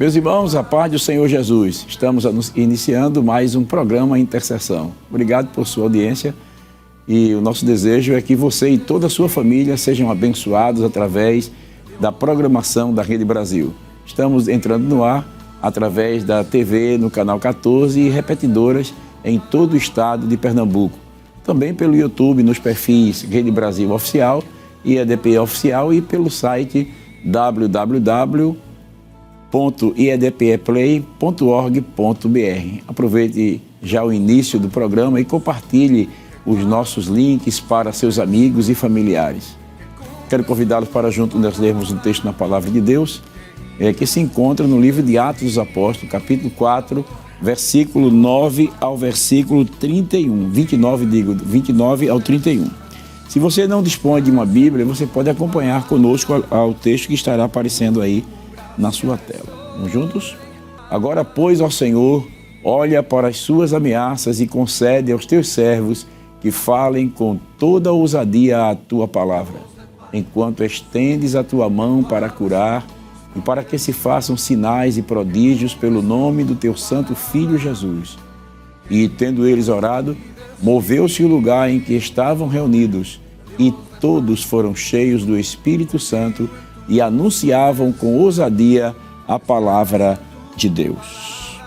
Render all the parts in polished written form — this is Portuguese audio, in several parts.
Meus irmãos, a paz do Senhor Jesus. Estamos iniciando mais um programa Intercessão. Obrigado por sua audiência e o nosso desejo é que você e toda a sua família sejam abençoados através da programação da Rede Brasil. Estamos entrando no ar através da TV no canal 14 e repetidoras em todo o estado de Pernambuco. Também pelo YouTube nos perfis Rede Brasil Oficial e EDP Oficial e pelo site www.iedpeplay.org.br. Aproveite já o início do programa e compartilhe os nossos links para seus amigos e familiares. Quero convidá-los para juntos nós lermos um texto na Palavra de Deus, que se encontra no livro de Atos dos Apóstolos, capítulo 4, versículo 9 ao versículo 31. 29 ao 31. Se você não dispõe de uma Bíblia, você pode acompanhar conosco ao texto que estará aparecendo aí na sua tela. Vamos juntos? Agora, pois, ó Senhor, olha para as suas ameaças e concede aos teus servos que falem com toda ousadia a tua palavra, enquanto estendes a tua mão para curar e para que se façam sinais e prodígios pelo nome do teu santo Filho Jesus. E, tendo eles orado, moveu-se o lugar em que estavam reunidos, e todos foram cheios do Espírito Santo e anunciavam com ousadia a palavra de Deus.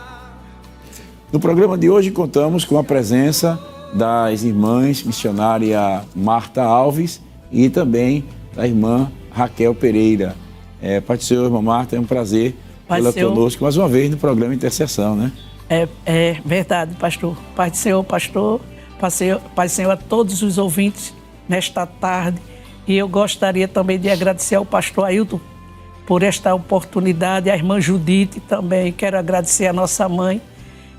No programa de hoje contamos com a presença das irmãs missionária Marta Alves e também da irmã Raquel Pereira. Pai do Senhor, irmã Marta, é um prazer tê-la conosco mais uma vez no programa Intercessão, né? É verdade, pastor. Pai do Senhor, pastor, Pai do Senhor a todos os ouvintes nesta tarde. E eu gostaria também de agradecer ao pastor Ailton por esta oportunidade, a irmã Judite também. Quero agradecer a nossa mãe.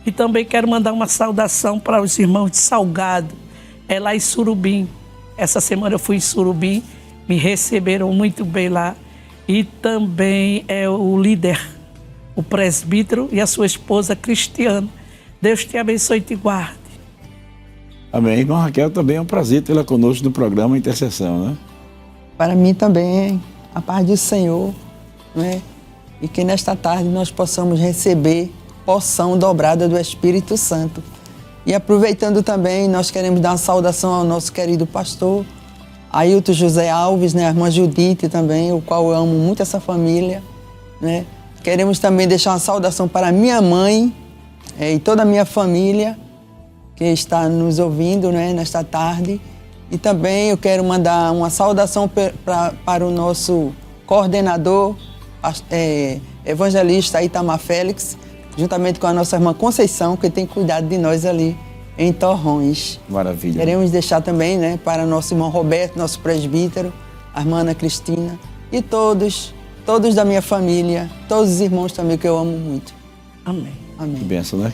E também quero mandar uma saudação para os irmãos de Salgado, lá em Surubim. Essa semana eu fui em Surubim, me receberam muito bem lá. E também o líder, o presbítero e a sua esposa Cristiana. Deus te abençoe e te guarde. Amém. Irmã Raquel, também é um prazer tê-la conosco no programa Intercessão, né? Para mim também, a paz do Senhor, né? E que nesta tarde nós possamos receber porção dobrada do Espírito Santo. E aproveitando também, nós queremos dar uma saudação ao nosso querido pastor Ailton José Alves, né? A irmã Judite também, o qual eu amo muito essa família, né? Queremos também deixar uma saudação para a minha mãe e toda a minha família que está nos ouvindo, né, nesta tarde. E também eu quero mandar uma saudação para o nosso coordenador, evangelista Itamar Félix, juntamente com a nossa irmã Conceição, que tem cuidado de nós ali em Torrões. Maravilha. Queremos deixar também, né, para nosso irmão Roberto, nosso presbítero, a irmã Ana Cristina e todos da minha família, todos os irmãos também que eu amo muito. Amém. Amém. Que bênção, né?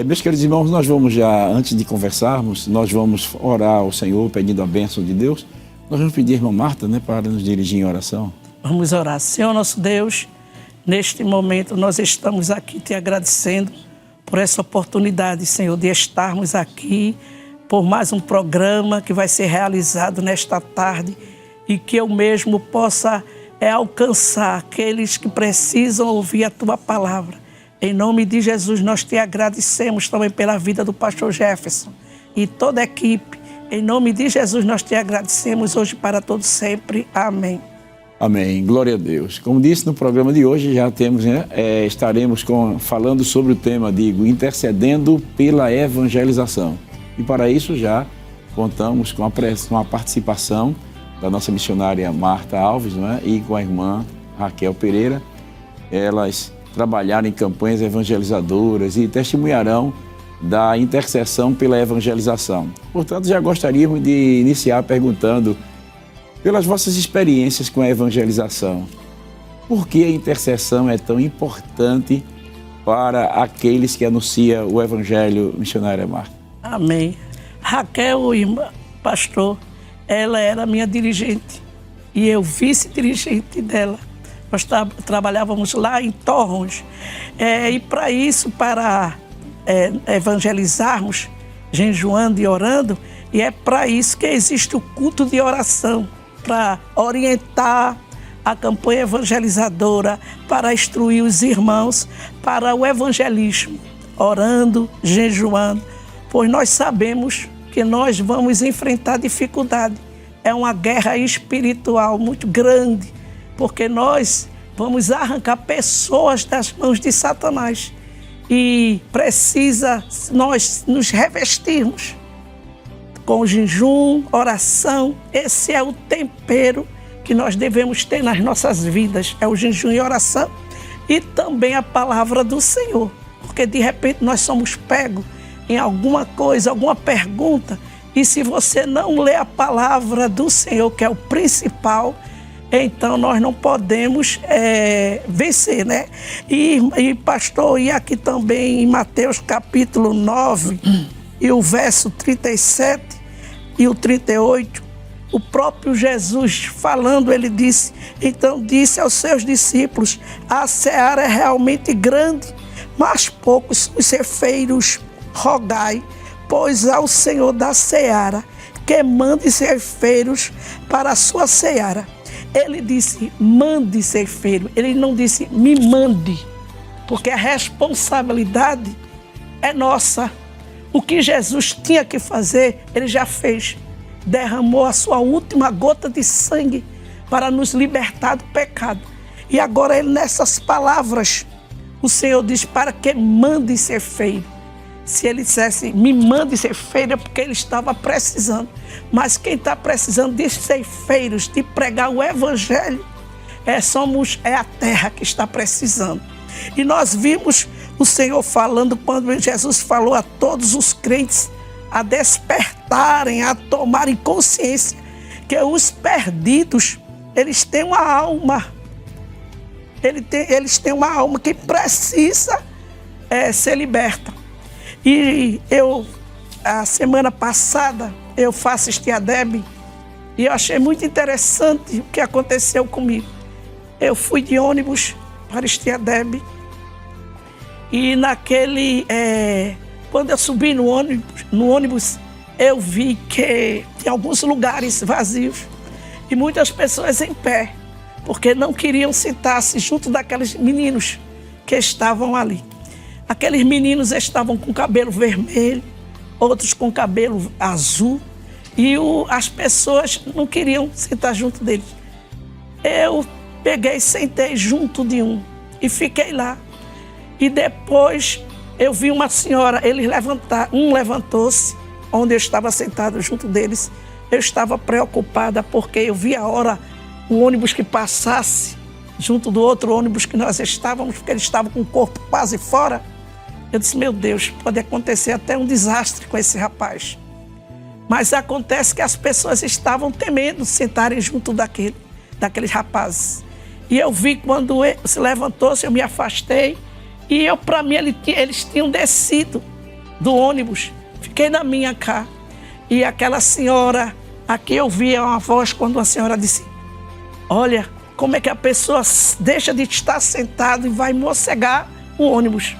Meus queridos irmãos, nós vamos já, antes de conversarmos, nós vamos orar ao Senhor pedindo a bênção de Deus. Nós vamos pedir a irmã Marta, né, para nos dirigir em oração. Vamos orar. Senhor nosso Deus, neste momento nós estamos aqui te agradecendo por essa oportunidade, Senhor, de estarmos aqui por mais um programa que vai ser realizado nesta tarde e que eu mesmo possa alcançar aqueles que precisam ouvir a Tua palavra. Em nome de Jesus, nós te agradecemos também pela vida do pastor Jefferson e toda a equipe. Em nome de Jesus, nós te agradecemos hoje para todos sempre. Amém. Amém. Glória a Deus. Como disse no programa de hoje, já temos, né, estaremos falando sobre o tema, intercedendo pela evangelização. E para isso já contamos com a participação da nossa missionária Marta Alves, né, e com a irmã Raquel Pereira. Elas trabalharam em campanhas evangelizadoras e testemunharão da intercessão pela evangelização. Portanto, já gostaríamos de iniciar perguntando pelas vossas experiências com a evangelização. Por que a intercessão é tão importante para aqueles que anunciam o Evangelho, missionária Marta? Amém. Raquel, irmã, pastor, ela era minha dirigente e eu vice-dirigente dela. Nós trabalhávamos lá em Torrões. E para isso, para evangelizarmos, jejuando e orando, e é para isso que existe o culto de oração, para orientar a campanha evangelizadora, para instruir os irmãos para o evangelismo, orando, jejuando, pois nós sabemos que nós vamos enfrentar dificuldade. É uma guerra espiritual muito grande, porque nós vamos arrancar pessoas das mãos de Satanás e precisa nós nos revestirmos com jejum, oração. Esse é o tempero que nós devemos ter nas nossas vidas, é o jejum e oração, e também a palavra do Senhor, porque de repente nós somos pegos em alguma coisa, alguma pergunta, e se você não lê a palavra do Senhor, que é o principal, então nós não podemos vencer, né? E pastor, e aqui também em Mateus capítulo 9, e o verso 37 e o 38, o próprio Jesus falando, ele disse, então disse aos seus discípulos, a seara é realmente grande, mas poucos os ceifeiros, rogai, pois ao Senhor da seara, que mande ceifeiros para a sua seara. Ele disse, mande ceifeiro, ele não disse, me mande, porque a responsabilidade é nossa. O que Jesus tinha que fazer, ele já fez. Derramou a sua última gota de sangue para nos libertar do pecado. E agora ele, nessas palavras, o Senhor diz para que mande ceifeiro. Se ele dissesse, me mande ceifeiro, é porque ele estava precisando. Mas quem está precisando de ceifeiros, de pregar o evangelho, é a terra que está precisando. E nós vimos o Senhor falando, quando Jesus falou a todos os crentes a despertarem, a tomarem consciência que os perdidos, eles têm uma alma. Eles têm uma alma que precisa ser liberta. E a semana passada, eu assisti a Deb e eu achei muito interessante o que aconteceu comigo. Eu fui de ônibus para assistir a Deb e quando eu subi no ônibus, eu vi que tinha alguns lugares vazios e muitas pessoas em pé, porque não queriam sentar-se junto daqueles meninos que estavam ali. Aqueles meninos estavam com cabelo vermelho, outros com cabelo azul, e as pessoas não queriam sentar junto deles. Eu peguei e sentei junto de um e fiquei lá. E depois eu vi uma senhora, um levantou-se, onde eu estava sentado junto deles. Eu estava preocupada porque eu vi a hora o ônibus que passasse junto do outro ônibus que nós estávamos, porque ele estava com o corpo quase fora. Eu disse, meu Deus, pode acontecer até um desastre com esse rapaz. Mas acontece que as pessoas estavam temendo sentarem junto daqueles rapazes. E eu vi quando ele se levantou-se, eu me afastei. E para mim, eles tinham descido do ônibus. Fiquei na minha cá. E aquela senhora, aqui eu via uma voz quando a senhora disse, olha, como é que a pessoa deixa de estar sentado e vai mossegar o ônibus.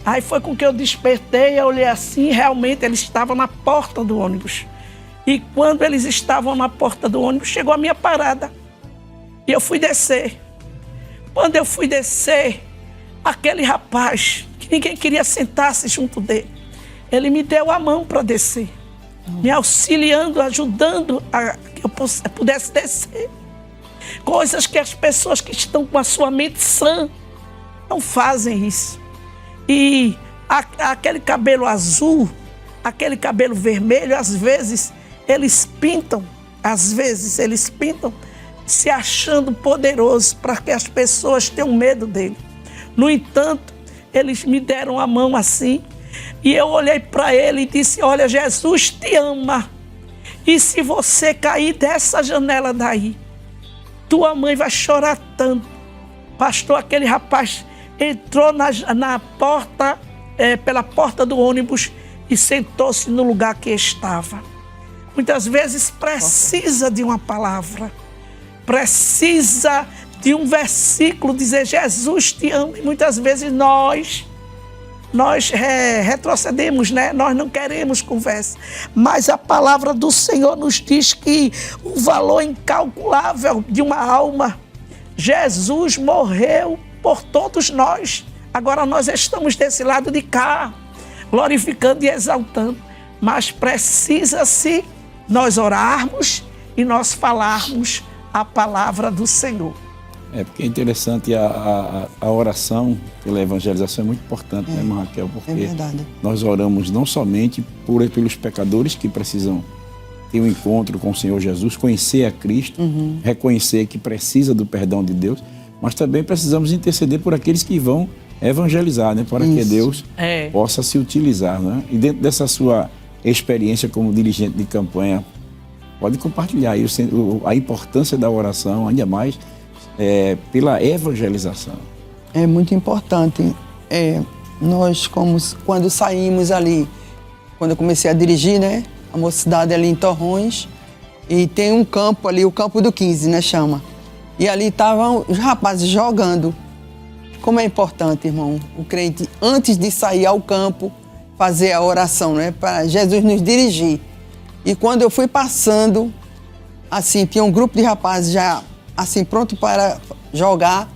Aí foi com que eu despertei, eu olhei assim, realmente eles estavam na porta do ônibus. E quando eles estavam na porta do ônibus, chegou a minha parada. E eu fui descer. Quando eu fui descer, aquele rapaz, que ninguém queria sentar-se junto dele, ele me deu a mão para descer, me auxiliando, ajudando a que eu pudesse descer. Coisas que as pessoas que estão com a sua mente sã não fazem isso. E aquele cabelo azul, aquele cabelo vermelho, às vezes eles pintam se achando poderosos para que as pessoas tenham medo dele. No entanto, eles me deram a mão assim e eu olhei para ele e disse, olha, Jesus te ama. E se você cair dessa janela daí, tua mãe vai chorar tanto. Pastor, aquele rapaz entrou na porta, pela porta do ônibus e sentou-se no lugar que estava. Muitas vezes precisa de uma palavra, precisa de um versículo dizer Jesus te ama. E muitas vezes nós retrocedemos, né? Nós não queremos conversa. Mas a palavra do Senhor nos diz que o valor incalculável de uma alma Jesus morreu por todos nós. Agora nós estamos desse lado de cá, glorificando e exaltando. Mas precisa-se nós orarmos e nós falarmos a palavra do Senhor. Porque é interessante, a oração pela evangelização é muito importante, né, irmã Raquel? Porque nós oramos não somente pelos pecadores que precisam ter um encontro com o Senhor Jesus, conhecer a Cristo, reconhecer que precisa do perdão de Deus, mas também precisamos interceder por aqueles que vão evangelizar, né, para que Deus possa se utilizar, né? E dentro dessa sua experiência como dirigente de campanha, pode compartilhar aí a importância da oração, ainda mais pela evangelização. É muito importante. Nós, quando saímos ali, quando eu comecei a dirigir, né, a mocidade ali em Torrões, e tem um campo ali, o campo do 15, né, chama. E ali estavam os rapazes jogando. Como é importante, irmão, o crente, antes de sair ao campo, fazer a oração, né, para Jesus nos dirigir. E quando eu fui passando, assim, tinha um grupo de rapazes já, assim, pronto para jogar.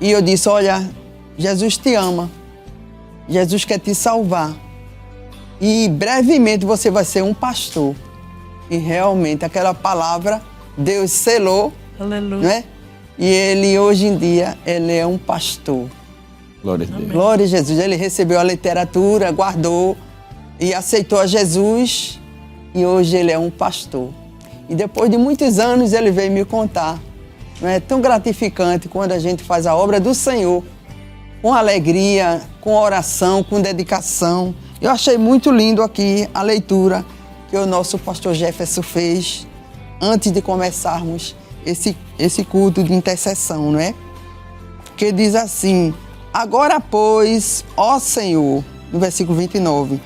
E eu disse, olha, Jesus te ama. Jesus quer te salvar. E brevemente você vai ser um pastor. E realmente, aquela palavra, Deus selou. Aleluia. Né? E ele, hoje em dia, ele é um pastor. Glória a Deus. Glória a Jesus. Ele recebeu a literatura, guardou e aceitou a Jesus. E hoje ele é um pastor. E depois de muitos anos, ele veio me contar. Não é tão gratificante quando a gente faz a obra do Senhor com alegria, com oração, com dedicação. Eu achei muito lindo aqui a leitura que o nosso pastor Jefferson fez antes de começarmos esse culto de intercessão, não é? Que diz assim, agora pois, ó Senhor, no versículo 29,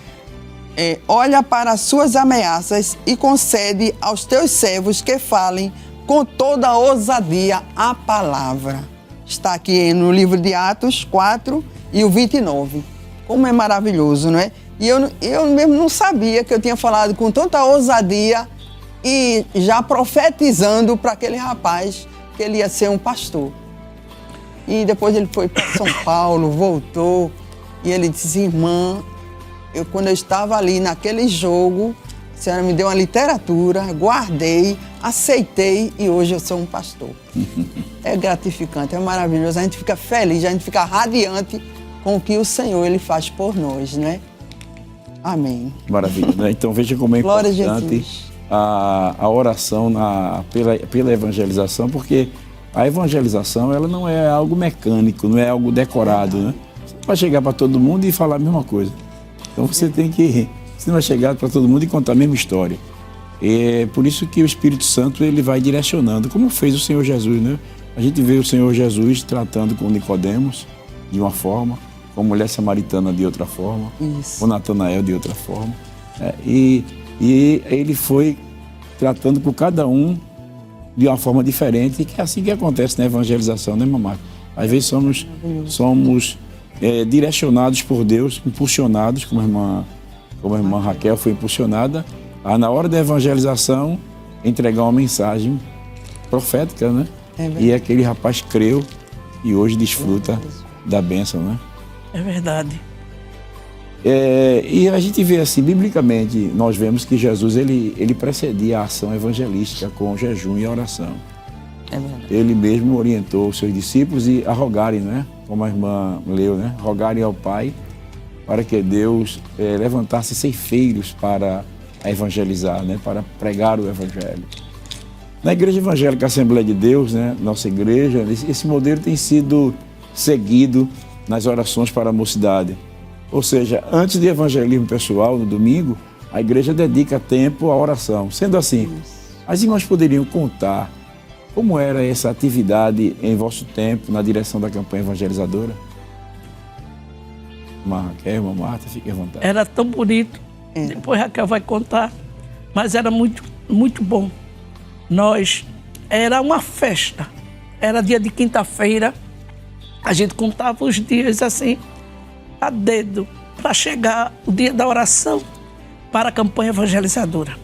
olha para as suas ameaças e concede aos teus servos que falem com toda a ousadia a palavra. Está aqui no livro de Atos 4 e o 29. Como é maravilhoso, não é? E eu mesmo não sabia que eu tinha falado com tanta ousadia e já profetizando para aquele rapaz que ele ia ser um pastor. E depois ele foi para São Paulo, voltou, e ele disse, irmã, quando eu estava ali naquele jogo, a senhora me deu uma literatura, guardei, aceitei e hoje eu sou um pastor. É gratificante, é maravilhoso, a gente fica feliz, a gente fica radiante com o que o Senhor ele faz por nós, né? Amém. Maravilha, né? Então veja como é importante a oração pela evangelização, porque a evangelização ela não é algo mecânico, não é algo decorado, né? Você não vai chegar para todo mundo e falar a mesma coisa. Então você não vai chegar para todo mundo e contar a mesma história. É por isso que o Espírito Santo ele vai direcionando, como fez o Senhor Jesus, né? A gente vê o Senhor Jesus tratando com Nicodemos de uma forma, com a mulher samaritana de outra forma, com Natanael de outra forma. E ele foi tratando com cada um de uma forma diferente, e que é assim que acontece na evangelização, né, mamãe? Às vezes somos direcionados por Deus, impulsionados, como a irmã Raquel foi impulsionada, a na hora da evangelização entregar uma mensagem profética, né? E aquele rapaz creu e hoje desfruta da bênção, né? É verdade. E a gente vê assim, biblicamente, nós vemos que Jesus ele precedia a ação evangelística com jejum e oração. É verdade. Ele mesmo orientou os seus discípulos a rogarem, né? Como a irmã leu, né? Rogarem ao Pai para que Deus levantasse ceifeiros para evangelizar, né? Para pregar o Evangelho. Na Igreja Evangélica Assembleia de Deus, né? Nossa igreja, esse modelo tem sido seguido nas orações para a mocidade. Ou seja, antes de evangelismo pessoal, no domingo, a igreja dedica tempo à oração. Sendo assim, as irmãs poderiam contar como era essa atividade em vosso tempo na direção da campanha evangelizadora? Irmã Raquel, irmã Marta, fique à vontade. Era tão bonito. Depois Raquel vai contar. Mas era muito, muito bom. Era uma festa. Era dia de quinta-feira. A gente contava os dias assim, a dedo, para chegar o dia da oração para a campanha evangelizadora.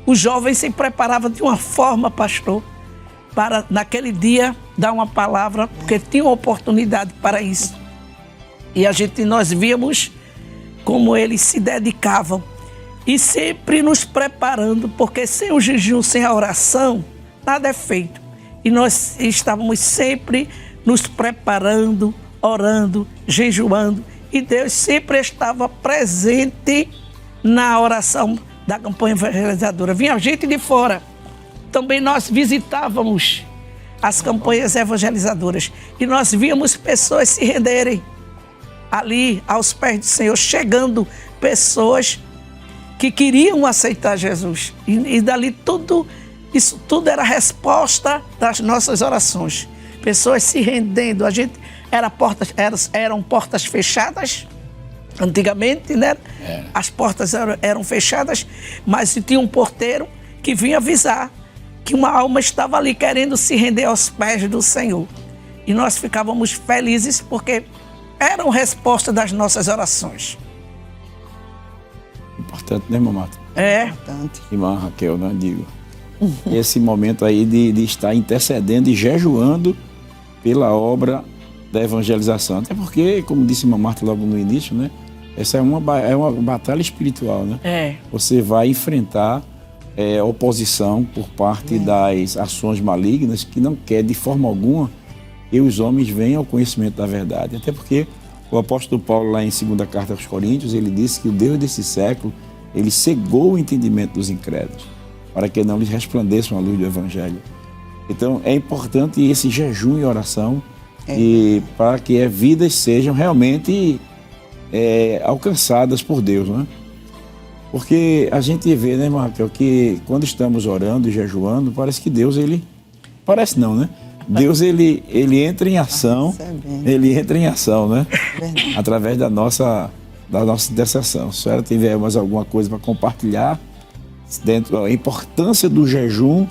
Os jovens se preparavam de uma forma, pastor, para naquele dia dar uma palavra, porque tinha oportunidade para isso. E nós víamos como eles se dedicavam e sempre nos preparando, porque sem o jejum, sem a oração, nada é feito. E nós estávamos sempre nos preparando, orando, jejuando, e Deus sempre estava presente na oração da campanha evangelizadora. Vinha gente de fora. Também nós visitávamos as campanhas evangelizadoras e nós víamos pessoas se renderem ali aos pés do Senhor, chegando pessoas que queriam aceitar Jesus. E dali isso tudo era resposta das nossas orações. Pessoas se rendendo. Eram portas fechadas. Antigamente, né? As portas eram fechadas, mas tinha um porteiro que vinha avisar que uma alma estava ali querendo se render aos pés do Senhor. E nós ficávamos felizes porque eram resposta das nossas orações. Importante, né, irmã Marta? Importante. Irmã Raquel, né, digo. Esse momento aí de estar intercedendo e jejuando pela obra da evangelização. Até porque, como disse a irmã Marta logo no início, né? Essa é uma batalha espiritual, né? Você vai enfrentar oposição por parte das ações malignas que não quer de forma alguma que os homens venham ao conhecimento da verdade. Até porque o apóstolo Paulo, lá em 2ª Carta aos Coríntios, ele disse que o Deus desse século, ele cegou o entendimento dos incrédulos, para que não lhes resplandeçam a luz do Evangelho. Então, é importante esse jejum e oração e para que as vidas sejam realmente alcançadas por Deus, né? Porque a gente vê, né, Marcel, que quando estamos orando e jejuando, parece que Deus, parece não, né? Deus, ele entra em ação, né? Através da nossa intercessão. Se a senhora tiver mais alguma coisa para compartilhar, dentro da importância do jejum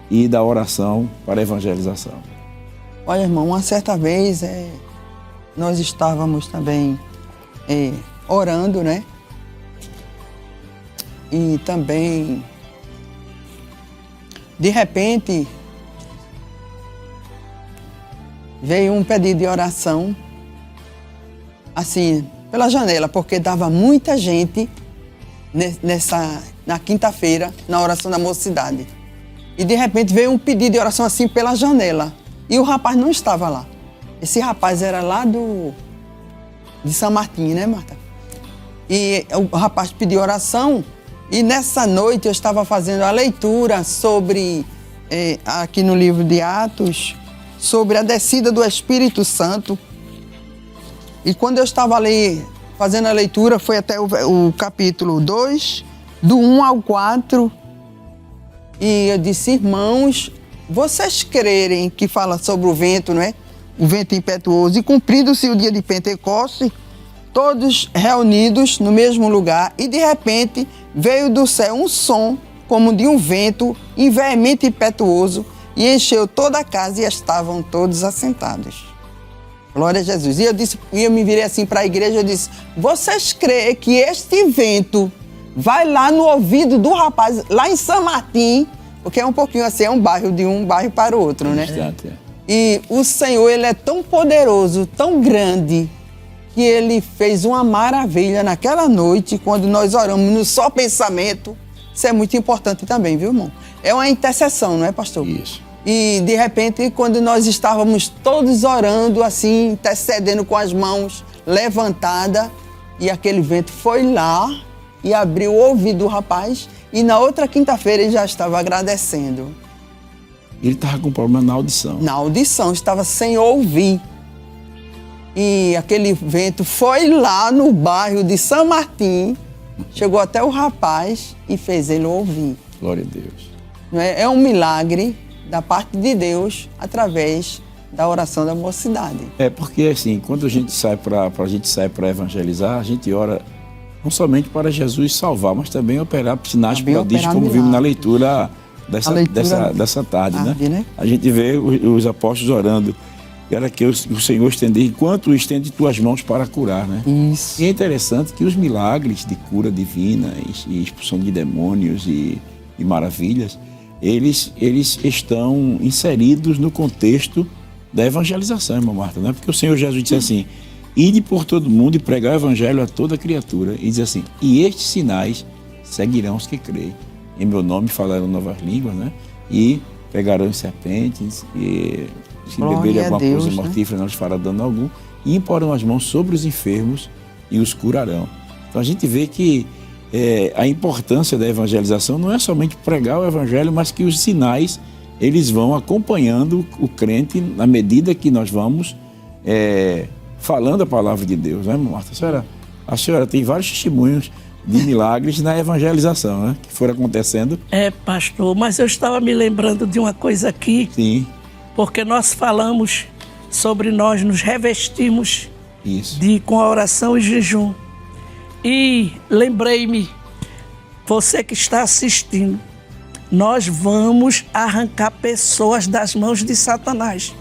e da oração para a evangelização. Olha, irmão, uma certa vez nós estávamos também orando, né? E também, de repente, veio um pedido de oração, assim, pela janela, porque dava muita gente na quinta-feira, na oração da mocidade. E de repente veio um pedido de oração assim pela janela. E o rapaz não estava lá. Esse rapaz era lá de São Martim, né, Marta? E o rapaz pediu oração. E nessa noite eu estava fazendo a leitura sobre, aqui no livro de Atos, sobre a descida do Espírito Santo. E quando eu estava ali fazendo a leitura, foi até o capítulo 2, do 1 ao 4. E eu disse, irmãos, vocês crerem que fala sobre o vento, não é? O vento impetuoso. E cumprido-se o dia de Pentecostes, todos reunidos no mesmo lugar, e de repente veio do céu um som como de um vento veemente e impetuoso, e encheu toda a casa e estavam todos assentados. Glória a Jesus. E eu me virei assim para a igreja e disse, vocês creem que este vento vai lá no ouvido do rapaz, lá em São Martim, porque é um pouquinho assim, é um bairro de um bairro para o outro, né? E o Senhor, ele é tão poderoso, tão grande, que ele fez uma maravilha naquela noite, quando nós oramos no só pensamento. Isso é muito importante também, viu, irmão? É uma intercessão, não é, pastor? Isso. E, de repente, quando nós estávamos todos orando, assim, intercedendo com as mãos levantadas, e aquele vento foi lá e abriu o ouvido do rapaz, e na outra quinta-feira ele já estava agradecendo. Ele estava com problema na audição. Na audição, estava sem ouvir. E aquele vento foi lá no bairro de São Martim, chegou até o rapaz e fez ele ouvir. Glória a Deus. É um milagre da parte de Deus através da oração da mocidade. Porque assim, quando a gente sai para evangelizar, a gente ora não somente para Jesus salvar, mas também operar sinais prodígios, como vimos na leitura dessa tarde, né? A gente vê os apóstolos orando. Era que o Senhor estender, enquanto estende tuas mãos para curar, né? Isso. E é interessante que os milagres de cura divina e expulsão de demônios e maravilhas, eles estão inseridos no contexto da evangelização, irmã Marta, né? Porque o Senhor Jesus disse assim: ide por todo mundo e pregar o evangelho a toda criatura. E diz assim: e estes sinais seguirão os que creem. Em meu nome falarão novas línguas, né? E pegarão serpentes, e se beberem alguma coisa mortífera não lhes fará dano algum, e imporão as mãos sobre os enfermos e os curarão. Então a gente vê que a importância da evangelização não é somente pregar o evangelho, mas que os sinais eles vão acompanhando o crente na medida que nós vamos falando a palavra de Deus, né, Marta? A senhora tem vários testemunhos de milagres na evangelização, né, que foram acontecendo. Pastor, mas eu estava me lembrando de uma coisa aqui. Sim. Porque nós falamos sobre nós nos revestimos com a oração e jejum. E lembrei-me, você que está assistindo, nós vamos arrancar pessoas das mãos de Satanás.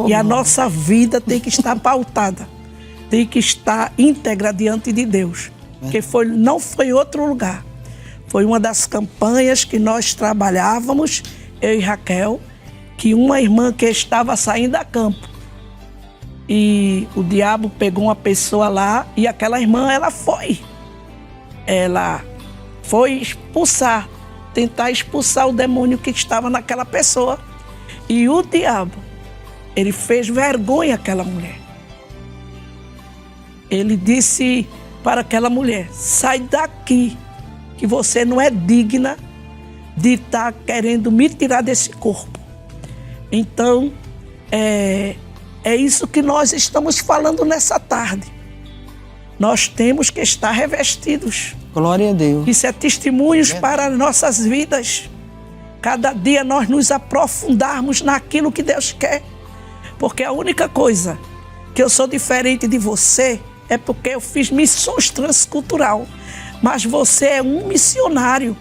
E a nossa vida tem que estar pautada, tem que estar íntegra diante de Deus. Porque não foi outro lugar. Foi uma das campanhas que nós trabalhávamos, eu e Raquel, que uma irmã que estava saindo a campo. E o diabo pegou uma pessoa lá e aquela irmã, ela foi expulsar, tentar expulsar o demônio que estava naquela pessoa. E o diabo, ele fez vergonha àquela mulher. Ele disse para aquela mulher: sai daqui, que você não é digna de estar querendo me tirar desse corpo. Então, é isso que nós estamos falando nessa tarde. Nós temos que estar revestidos. Glória a Deus. Isso é testemunhos para nossas vidas. Cada dia nós nos aprofundarmos naquilo que Deus quer. Porque a única coisa que eu sou diferente de você é porque eu fiz missões transcultural. Mas você é um missionário.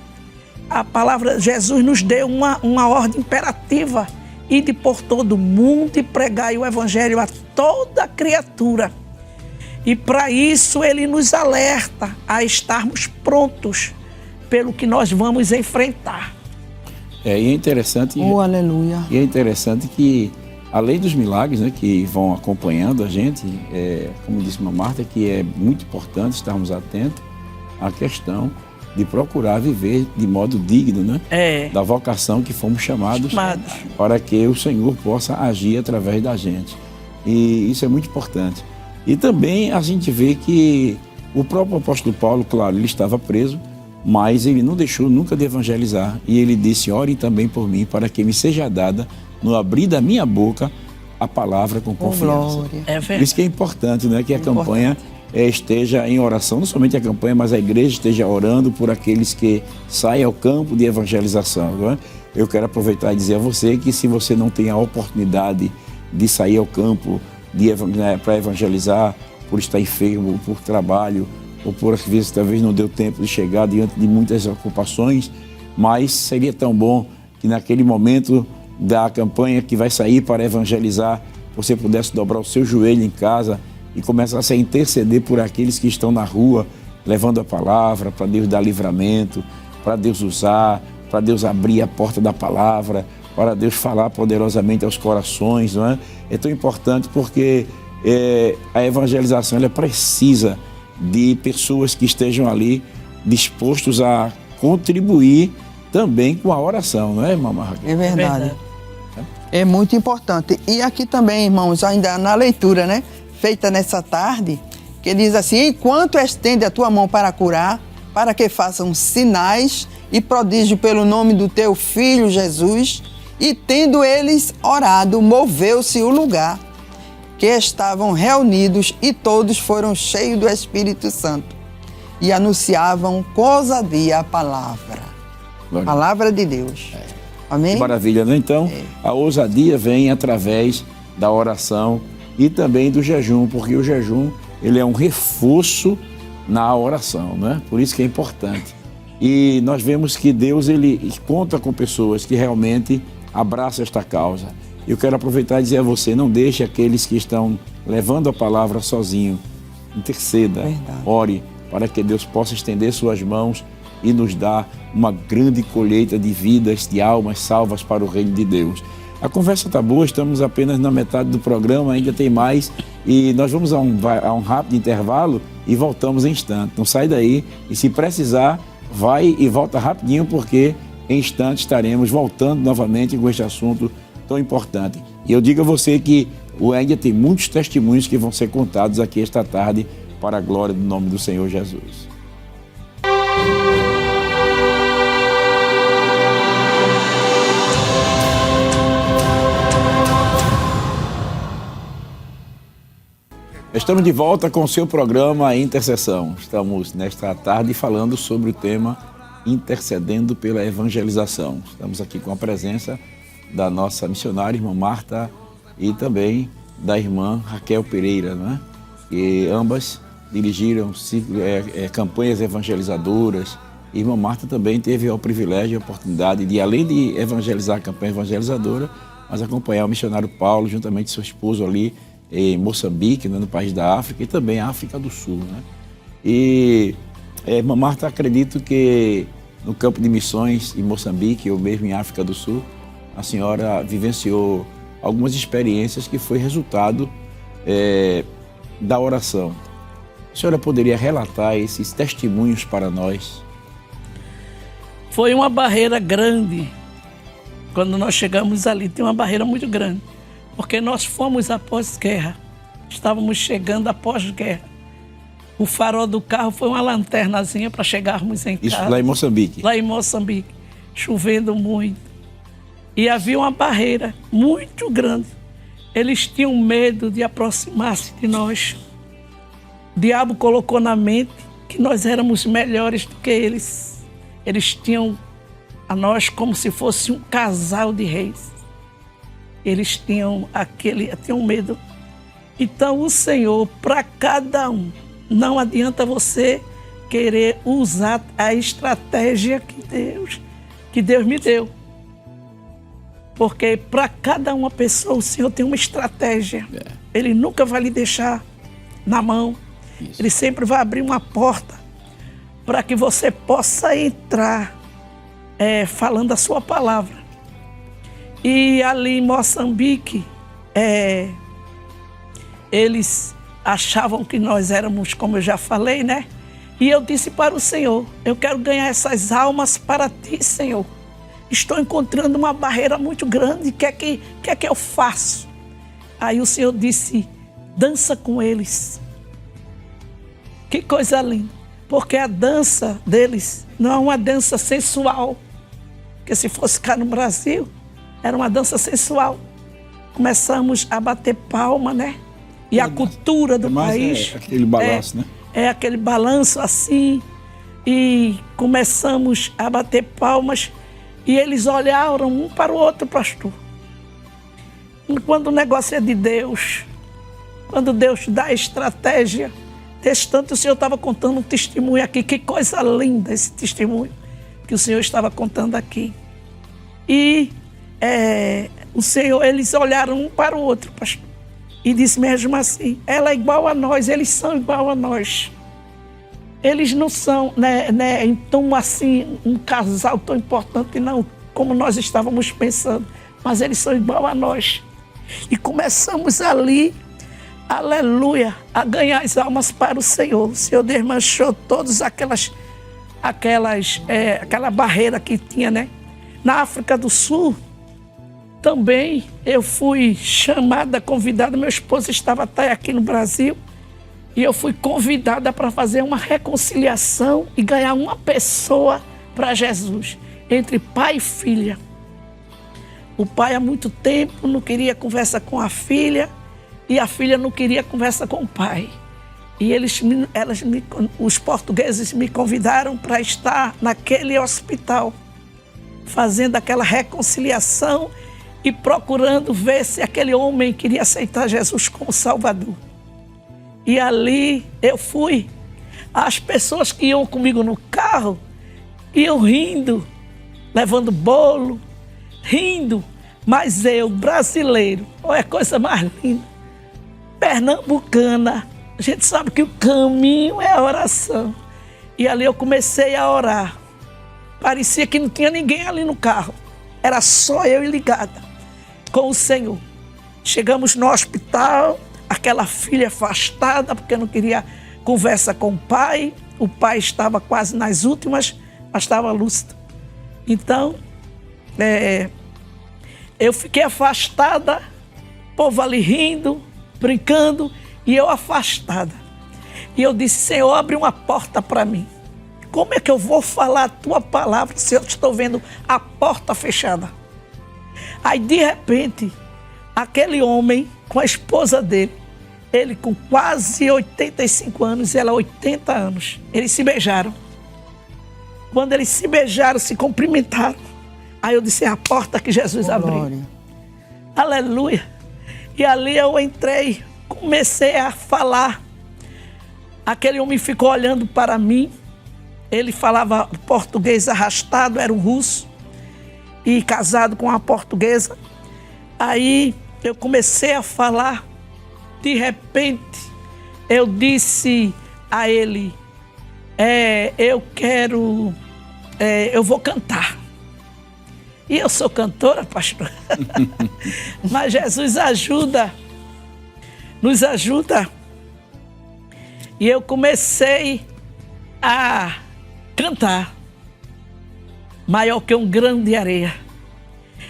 A palavra Jesus nos deu uma ordem imperativa: ide por todo mundo e pregai o evangelho a toda criatura. E para isso ele nos alerta a estarmos prontos pelo que nós vamos enfrentar. E é interessante. Aleluia. E é interessante que, além dos milagres, né, que vão acompanhando a gente, como disse a Marta, que é muito importante estarmos atentos à questão de procurar viver de modo digno, né? Da vocação que fomos chamados para que o Senhor possa agir através da gente. E isso é muito importante. E também a gente vê que o próprio apóstolo Paulo, claro, ele estava preso, mas ele não deixou nunca de evangelizar. E ele disse: orem também por mim, para que me seja dada, no abrir da minha boca, a palavra com confiança. Por isso que é importante, né, que a campanha esteja em oração, não somente a campanha, mas a igreja esteja orando por aqueles que saem ao campo de evangelização. Não é? Eu quero aproveitar e dizer a você que, se você não tem a oportunidade de sair ao campo para evangelizar, por estar enfermo, por trabalho, ou por às vezes talvez não deu tempo de chegar diante de muitas ocupações, mas seria tão bom que naquele momento da campanha que vai sair para evangelizar, você pudesse dobrar o seu joelho em casa e começasse a interceder por aqueles que estão na rua, levando a palavra, para Deus dar livramento, para Deus usar, para Deus abrir a porta da palavra, para Deus falar poderosamente aos corações, não é? É tão importante porque a evangelização ela precisa de pessoas que estejam ali dispostos a contribuir também com a oração, não é, irmã Marta? É verdade. É muito importante. E aqui também, irmãos, ainda na leitura, né, feita nessa tarde, que diz assim: enquanto estende a tua mão para curar, para que façam sinais e prodígio pelo nome do teu Filho Jesus. E tendo eles orado, moveu-se o lugar que estavam reunidos, e todos foram cheios do Espírito Santo e anunciavam com ousadia a palavra. Glória. Palavra de Deus. Amém? Que maravilha, né? Então, a ousadia vem através da oração e também do jejum, porque o jejum ele é um reforço na oração, né? Por isso que é importante. E nós vemos que Deus ele conta com pessoas que realmente abraçam esta causa. Eu quero aproveitar e dizer a você: não deixe aqueles que estão levando a palavra sozinho. Interceda, ore, para que Deus possa estender suas mãos e nos dar uma grande colheita de vidas, de almas salvas para o reino de Deus. A conversa está boa, estamos apenas na metade do programa, ainda tem mais. E nós vamos a um rápido intervalo e voltamos em instante. Não sai daí e, se precisar, vai e volta rapidinho, porque em instante estaremos voltando novamente com este assunto tão importante. E eu digo a você que ainda tem muitos testemunhos que vão ser contados aqui esta tarde para a glória do nome do Senhor Jesus. Estamos de volta com o seu programa Intercessão. Estamos nesta tarde falando sobre o tema Intercedendo pela Evangelização. Estamos aqui com a presença da nossa missionária, irmã Marta, e também da irmã Raquel Pereira, né? E ambas dirigiram campanhas evangelizadoras. A irmã Marta também teve o privilégio e a oportunidade de, além de evangelizar a campanha evangelizadora, mas acompanhar o missionário Paulo, juntamente com seu esposo ali, em Moçambique, né, no país da África, e também a África do Sul, né? E, irmã Marta, acredito que no campo de missões em Moçambique, ou mesmo em África do Sul, a senhora vivenciou algumas experiências que foi resultado da oração. A senhora poderia relatar esses testemunhos para nós? Foi uma barreira grande. Quando nós chegamos ali, tem uma barreira muito grande. Porque nós fomos após guerra, estávamos chegando após guerra. O farol do carro foi uma lanternazinha para chegarmos em casa. Isso lá em Moçambique? Lá em Moçambique, chovendo muito. E havia uma barreira muito grande. Eles tinham medo de aproximar-se de nós. O diabo colocou na mente que nós éramos melhores do que eles. Eles tinham a nós como se fosse um casal de reis. Eles tinham medo. Então o Senhor, para cada um, não adianta você querer usar a estratégia que Deus me deu. Porque para cada uma pessoa o Senhor tem uma estratégia. Ele nunca vai lhe deixar na mão. Isso. Ele sempre vai abrir uma porta para que você possa entrar falando a sua palavra. E ali em Moçambique, eles achavam que nós éramos, como eu já falei, né? E eu disse para o Senhor, eu quero ganhar essas almas para ti, Senhor. Estou encontrando uma barreira muito grande, o que é que eu faço? Aí o Senhor disse, dança com eles. Que coisa linda, porque a dança deles não é uma dança sensual, porque se fosse cá no Brasil, era uma dança sensual. Começamos a bater palma, né? E a cultura do país... aquele balanço, né? É aquele balanço assim. E começamos a bater palmas. E eles olharam um para o outro, pastor. E quando o negócio é de Deus, quando Deus dá estratégia, desse tanto o Senhor estava contando um testemunho aqui. Que coisa linda esse testemunho que o Senhor estava contando aqui. E... o Senhor, eles olharam um para o outro, pastor, e disse mesmo assim, ela é igual a nós, eles são igual a nós. Eles não são, então assim, um casal tão importante, não, como nós estávamos pensando, mas eles são igual a nós. E começamos ali, aleluia, a ganhar as almas para o Senhor. O Senhor desmanchou todas aquela barreira que tinha, né? Na África do Sul, também eu fui chamada, convidada, meu esposo estava até aqui no Brasil, e eu fui convidada para fazer uma reconciliação e ganhar uma pessoa para Jesus, entre pai e filha. O pai há muito tempo não queria conversa com a filha, e a filha não queria conversa com o pai. E os portugueses me convidaram para estar naquele hospital, fazendo aquela reconciliação e procurando ver se aquele homem queria aceitar Jesus como Salvador. E ali eu fui. As pessoas que iam comigo no carro iam rindo, levando bolo, rindo. Mas eu, brasileiro, olha a coisa mais linda, pernambucana, a gente sabe que o caminho é a oração. E ali eu comecei a orar. Parecia que não tinha ninguém ali no carro. Era só eu e ligada. com o Senhor. Chegamos no hospital, aquela filha afastada, porque não queria conversa com o pai estava quase nas últimas, mas estava lúcido. Então, eu fiquei afastada, o povo ali rindo, brincando, e eu afastada. E eu disse, Senhor, abre uma porta para mim. Como é que eu vou falar a tua palavra se eu estou vendo a porta fechada? Aí, de repente, aquele homem com a esposa dele, ele com quase 85 anos e ela 80 anos, eles se beijaram. Quando eles se beijaram, se cumprimentaram, aí eu disse, é a porta que Jesus abriu. Glória. Aleluia. E ali eu entrei, comecei a falar. Aquele homem ficou olhando para mim. Ele falava português arrastado, era um russo, e casado com uma portuguesa. Aí eu comecei a falar. De repente, eu disse a ele, eu vou cantar. E eu sou cantora, pastor. Mas Jesus nos ajuda. E eu comecei a cantar, maior que um grão de areia.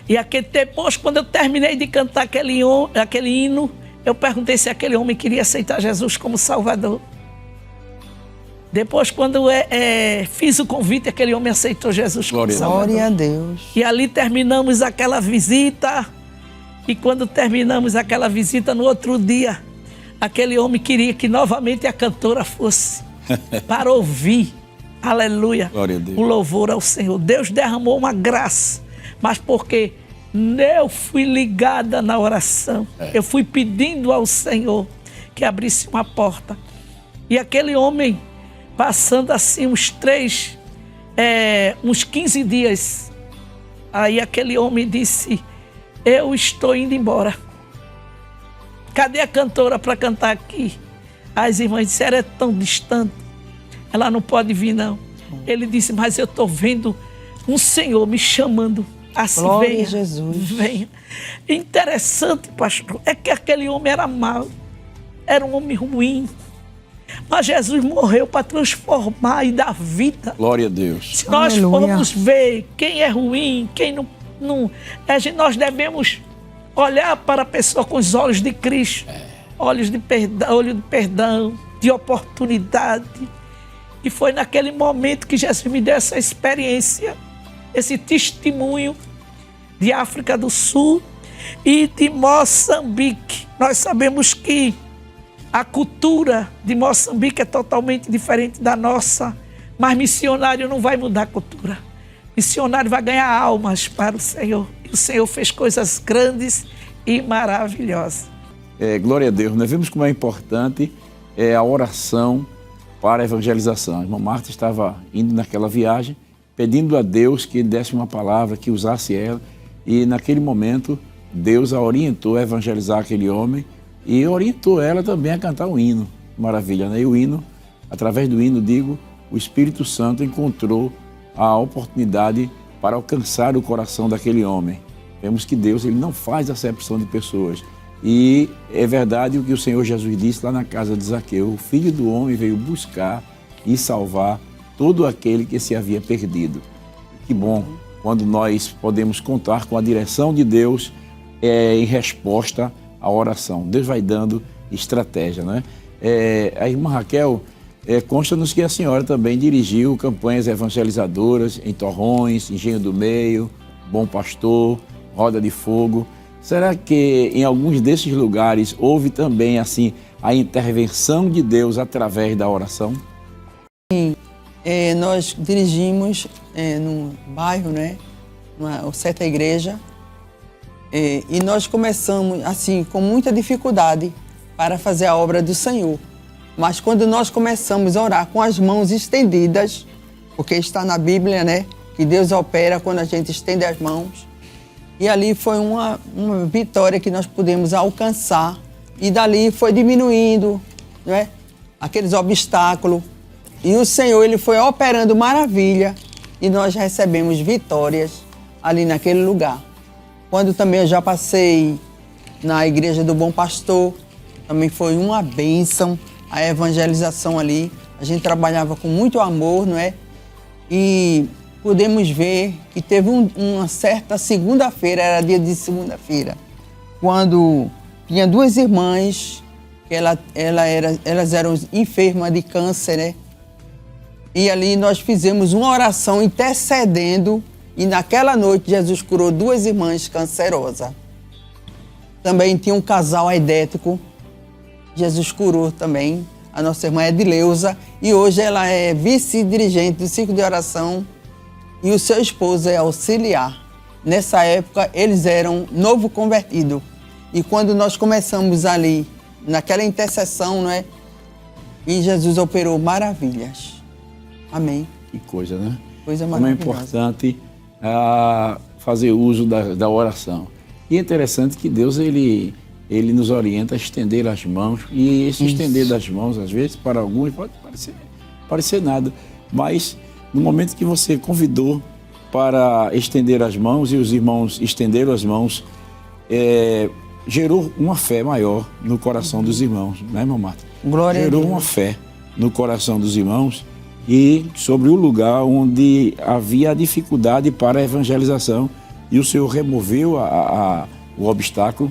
E depois, quando eu terminei de cantar aquele hino, eu perguntei se aquele homem queria aceitar Jesus como Salvador. Depois, quando fiz o convite, aquele homem aceitou Jesus como Salvador. Glória a Deus. E ali terminamos aquela visita. E quando terminamos aquela visita, no outro dia, aquele homem queria que novamente a cantora fosse para ouvir, aleluia, Glória a Deus. O louvor ao Senhor. Deus derramou uma graça, mas porque eu fui ligada na oração, eu fui pedindo ao Senhor que abrisse uma porta. E aquele homem, passando assim uns 15 dias, aí aquele homem disse, eu estou indo embora. Cadê a cantora para cantar aqui? As irmãs disseram, é tão distante, ela não pode vir não. Ele disse, mas eu estou vendo um Senhor me chamando. Assim, glória venha, a Jesus. venha. Interessante, pastor, é que aquele homem era mau, era um homem ruim. Mas Jesus morreu para transformar e dar vida. Glória a Deus. Se nós Aleluia. formos ver quem é ruim, quem não nós devemos olhar para a pessoa com os olhos de Cristo, olho de perdão, de oportunidade. E foi naquele momento que Jesus me deu essa experiência, esse testemunho de África do Sul e de Moçambique. Nós sabemos que a cultura de Moçambique é totalmente diferente da nossa, mas missionário não vai mudar a cultura. Missionário vai ganhar almas para o Senhor. E o Senhor fez coisas grandes e maravilhosas. Glória a Deus. Nós vimos como é importante a oração para a evangelização. A irmã Marta estava indo naquela viagem, pedindo a Deus que desse uma palavra, que usasse ela. E naquele momento, Deus a orientou a evangelizar aquele homem e orientou ela também a cantar um hino. Maravilha, né? E o hino, através do hino, o Espírito Santo encontrou a oportunidade para alcançar o coração daquele homem. Vemos que Deus ele não faz acepção de pessoas. E é verdade o que o Senhor Jesus disse lá na casa de Zaqueu, o Filho do Homem veio buscar e salvar todo aquele que se havia perdido. Que bom quando nós podemos contar com a direção de Deus em resposta à oração. Deus vai dando estratégia, né? A irmã Raquel, consta-nos que a senhora também dirigiu campanhas evangelizadoras em Torrões, Engenho do Meio, Bom Pastor, Roda de Fogo. Será que em alguns desses lugares houve também assim a intervenção de Deus através da oração? Sim, nós dirigimos num bairro, né, numa certa igreja, e nós começamos assim com muita dificuldade para fazer a obra do Senhor. Mas quando nós começamos a orar com as mãos estendidas, porque está na Bíblia, né, que Deus opera quando a gente estende as mãos, e ali foi uma vitória que nós pudemos alcançar, e dali foi diminuindo, né, aqueles obstáculos, e o Senhor ele foi operando maravilha, e nós recebemos vitórias ali naquele lugar. Quando também eu já passei na Igreja do Bom Pastor, também foi uma bênção a evangelização ali. A gente trabalhava com muito amor, não é? E podemos ver que teve uma certa segunda-feira, era dia de segunda-feira, quando tinha duas irmãs, que elas eram enfermas de câncer, né? E ali nós fizemos uma oração intercedendo e naquela noite Jesus curou duas irmãs cancerosas. Também tinha um casal aidético, Jesus curou também, a nossa irmã Edileuza, e hoje ela é vice-dirigente do Círculo de Oração e o seu esposo é auxiliar. Nessa época eles eram novo convertido e quando nós começamos ali, naquela intercessão, não é? E Jesus operou maravilhas. Amém. Que coisa, né? Coisa Como é maravilhosa. importante fazer uso da oração. E é interessante que Deus, ele nos orienta a estender as mãos. E esse estender das mãos, às vezes, para alguns, pode parecer nada. Mas, no momento que você convidou para estender as mãos e os irmãos estenderam as mãos, gerou uma fé maior no coração dos irmãos, né, irmã Marta? Glória a Deus. Gerou uma fé no coração dos irmãos e sobre o lugar onde havia a dificuldade para a evangelização. E o Senhor removeu o obstáculo,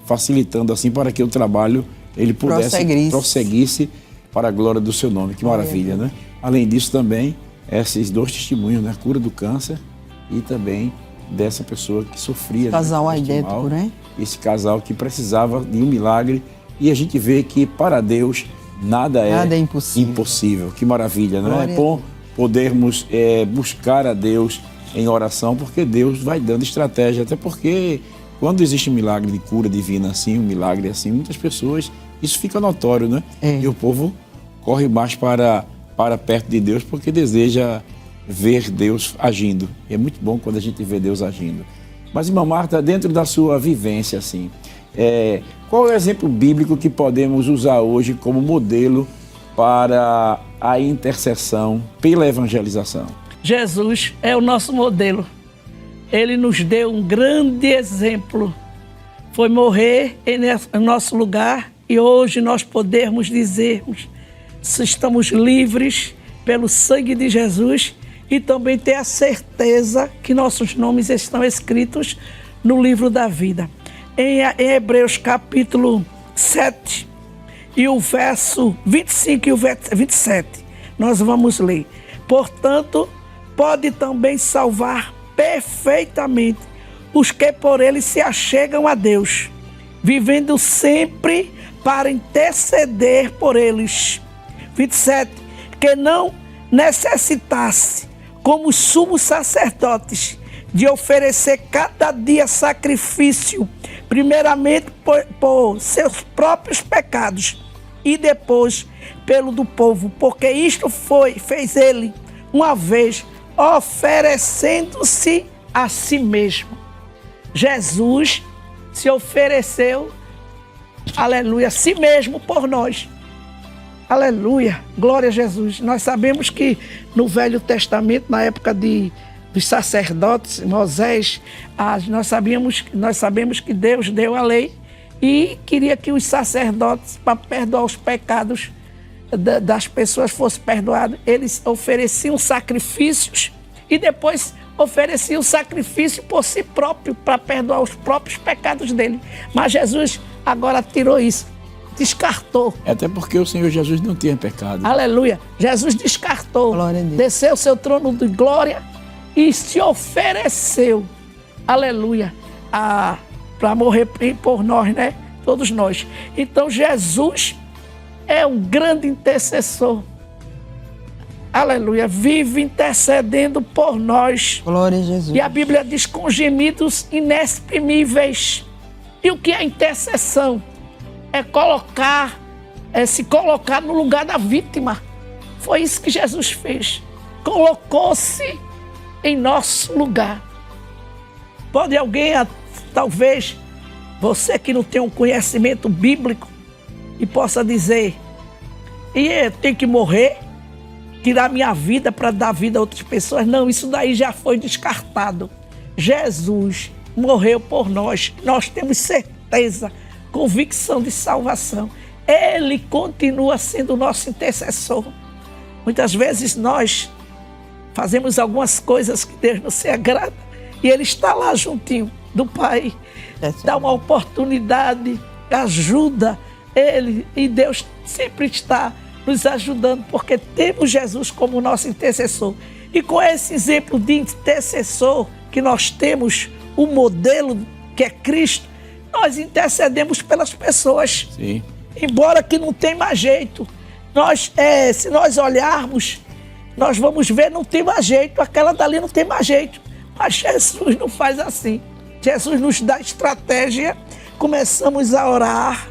facilitando assim para que o trabalho ele pudesse prosseguisse para a glória do seu nome. Que maravilha, né? Além disso também, esses dois testemunhos, né? A cura do câncer e também dessa pessoa que sofria. Casal aidético, né? Esse casal que precisava de um milagre. E a gente vê que para Deus nada é impossível. Que maravilha, né? Glória É bom podermos buscar a Deus em oração, porque Deus vai dando estratégia, até porque quando existe um milagre de cura divina assim, um milagre assim, muitas pessoas, isso fica notório, né? E o povo corre mais para perto de Deus porque deseja ver Deus agindo. E é muito bom quando a gente vê Deus agindo. Mas, irmã Marta, dentro da sua vivência, assim, qual é o exemplo bíblico que podemos usar hoje como modelo para a intercessão pela evangelização? Jesus é o nosso modelo. Ele nos deu um grande exemplo. Foi morrer em nosso lugar e hoje nós podemos dizermos se estamos livres pelo sangue de Jesus e também ter a certeza que nossos nomes estão escritos no livro da vida. Em Hebreus capítulo 7 e o verso 25 e o verso 27, nós vamos ler. Portanto, pode também salvar perfeitamente os que por ele se achegam a Deus, vivendo sempre para interceder por eles. 27. Que não necessitasse, como os sumos sacerdotes, de oferecer cada dia sacrifício, primeiramente por seus próprios pecados e depois pelo do povo, porque isto fez ele uma vez, oferecendo-se a si mesmo. Jesus se ofereceu, aleluia, a si mesmo por nós. Aleluia, glória a Jesus. Nós sabemos que no Velho Testamento, na época dos sacerdotes, Moisés, nós sabemos que Deus deu a lei e queria que os sacerdotes, para perdoar os pecados das pessoas, fossem perdoados. Eles ofereciam sacrifícios e depois ofereciam sacrifício por si próprio, para perdoar os próprios pecados dele. Mas Jesus agora tirou isso. Descartou. Até porque o Senhor Jesus não tinha pecado. Aleluia. Jesus descartou. Glória a Deus. Desceu o seu trono de glória e se ofereceu. Aleluia. Para morrer por nós, né? Todos nós. Então Jesus é um grande intercessor. Aleluia. Vive intercedendo por nós. Glória a Jesus. E a Bíblia diz com gemidos inexprimíveis. E o que é intercessão? É se colocar no lugar da vítima. Foi isso que Jesus fez. Colocou-se em nosso lugar. Pode alguém, talvez, você que não tem um conhecimento bíblico, e possa dizer, tem que morrer, tirar minha vida para dar vida a outras pessoas. Não, isso daí já foi descartado. Jesus morreu por nós. Nós temos certeza, convicção de salvação. Ele continua sendo o nosso intercessor. Muitas vezes nós fazemos algumas coisas que Deus não se agrada e Ele está lá juntinho do Pai. Dá uma oportunidade, ajuda Ele, e Deus sempre está nos ajudando, porque temos Jesus como nosso intercessor. E com esse exemplo de intercessor que nós temos, o modelo que é Cristo, nós intercedemos pelas pessoas. Sim. Embora que não tem mais jeito. Se nós olharmos, nós vamos ver, não tem mais jeito, aquela dali não tem mais jeito. Mas Jesus não faz assim. Jesus nos dá estratégia, começamos a orar,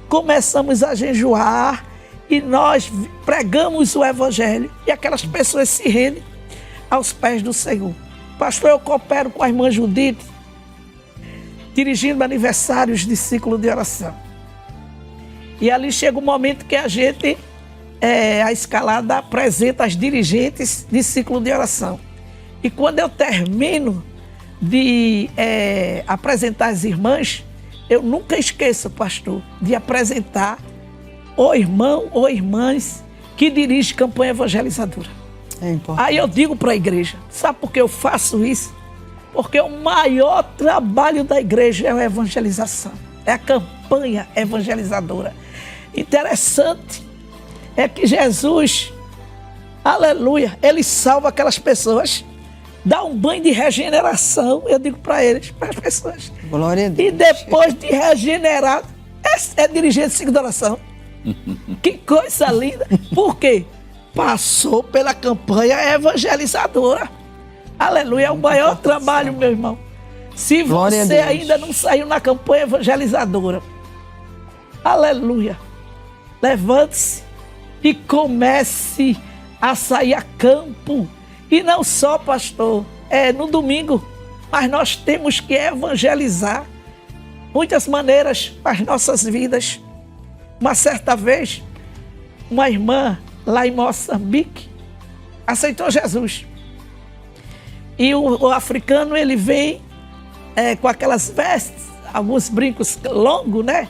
começamos a jejuar e nós pregamos o Evangelho e aquelas pessoas se rendem aos pés do Senhor. Pastor, eu coopero com a irmã Judite, dirigindo aniversários de ciclo de oração. E ali chega um momento que a gente, a escalada apresenta as dirigentes de ciclo de oração. E quando eu termino de apresentar as irmãs, eu nunca esqueço, pastor, de apresentar o irmão ou irmãs que dirige campanha evangelizadora. É importante. Aí eu digo para a igreja, sabe por que eu faço isso? Porque o maior trabalho da igreja é a evangelização, é a campanha evangelizadora. Interessante é que Jesus, aleluia, Ele salva aquelas pessoas, dá um banho de regeneração, eu digo para eles, para as pessoas. Glória a Deus. E depois de regenerado, é dirigente de ciclo de oração. Que coisa linda. Por quê? Passou pela campanha evangelizadora. Aleluia, é o maior trabalho, meu irmão. Se você ainda não saiu na campanha evangelizadora, aleluia, levante-se e comece a sair a campo. E não só, pastor, no domingo, mas nós temos que evangelizar muitas maneiras para as nossas vidas. Uma certa vez, uma irmã lá em Moçambique aceitou Jesus. E o africano, ele vem com aquelas vestes, alguns brincos longos, né?